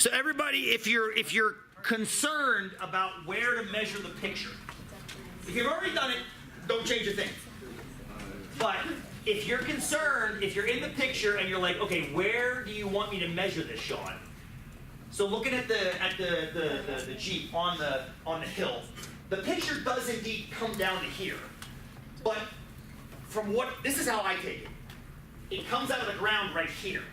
So everybody, if you're concerned about where to measure the picture, if you've already done it, don't change a thing. But if you're concerned, if you're in the picture and you're like, okay, where do you want me to measure this, Sean? So looking at the Jeep on the hill, the picture does indeed come down to here. But from this is how I take it. It comes out of the ground right here.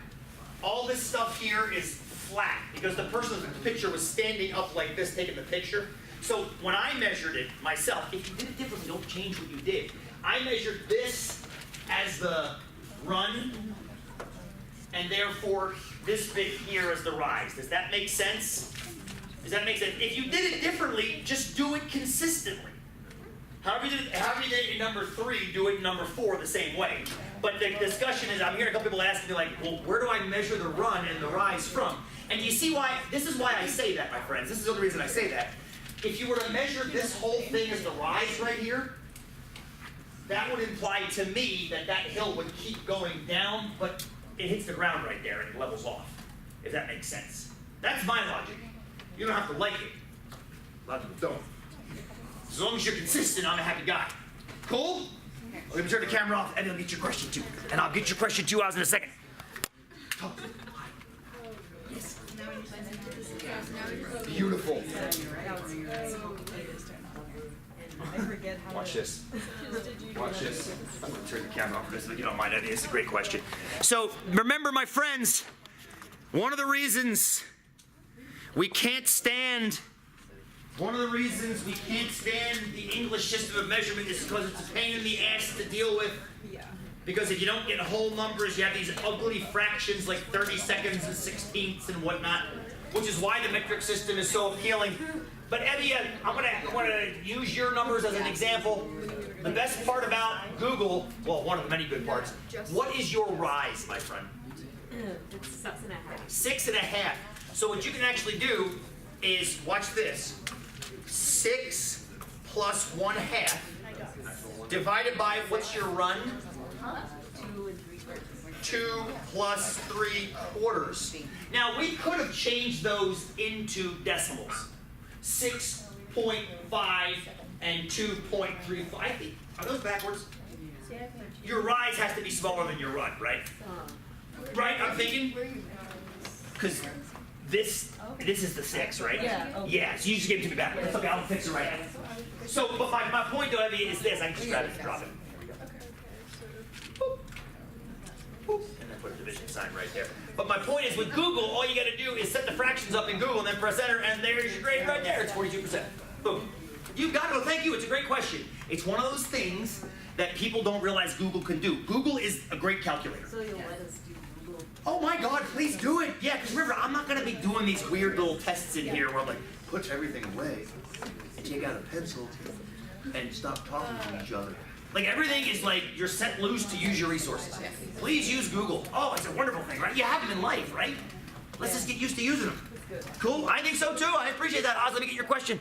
All this stuff here is flat because the person in the picture was standing up like this taking the picture. So when I measured it myself, if you did it differently, don't change what you did. I measured this as the run, and therefore this bit here as the rise. Does that make sense? Does that make sense? If you did it differently, just do it consistently. However you did it in number 3, do it in number 4 the same way. But the discussion is, I'm hearing a couple people asking me like, well, where do I measure the run and the rise from? And you see why, this is why I say that, my friends. This is the only reason I say that. If you were to measure this whole thing as the rise right here, that would imply to me that that hill would keep going down, but it hits the ground right there and it levels off, if that makes sense. That's my logic. You don't have to like it. A lot of people don't. As long as you're consistent, I'm a happy guy. Cool? We're going to turn the camera off and I'll get your question too. And I'll get your question 2 hours in a second. Talk to me. Yes. Beautiful. Watch this. Watch this. I'm going to turn the camera off for this so you don't mind. It's a great question. So remember, my friends, one of the reasons we can't stand the English system of measurement is because it's a pain in the ass to deal with. Because if you don't get whole numbers, you have these ugly fractions like 30 seconds and 16ths and whatnot, which is why the metric system is so appealing. But Eddie, I'm gonna use your numbers as an example. The best part about Google, well, one of the many good parts, what is your rise, my friend? It's 6.5. 6.5. So what you can actually do is, watch this. 6 plus 1/2 divided by, what's your run? 2 plus 3/4. Now we could have changed those into decimals. 6.5 and 2.35. I think, are those backwards? Your rise has to be smaller than your run, right? Right, I'm thinking? Because this is the 6, right? Yeah. Okay. Yeah, so you just gave it to me backwards. It's okay, I'll fix it right now. So, but my point though, Evie, is this. I can just grab it and drop it. Boop. Boop. And then put a division sign right there. But my point is, with Google, all you got to do is set the fractions up in Google and then press enter, and there's your grade right there. It's 42%. Boom. You got it. Well, thank you. It's a great question. It's one of those things that people don't realize Google can do. Google is a great calculator. So you'll let us do Google. Oh my God, please do it. Yeah, because remember, I'm not going to be doing these weird little tests in here where I'm like, put everything away and take out a pencil and stop talking to each other. Like everything is like you're set loose to use your resources. Please use Google. Oh, it's a wonderful thing, right? You have them in life, right? Let's just get used to using them. Cool? I think so too. I appreciate that. Oz, let me get your question.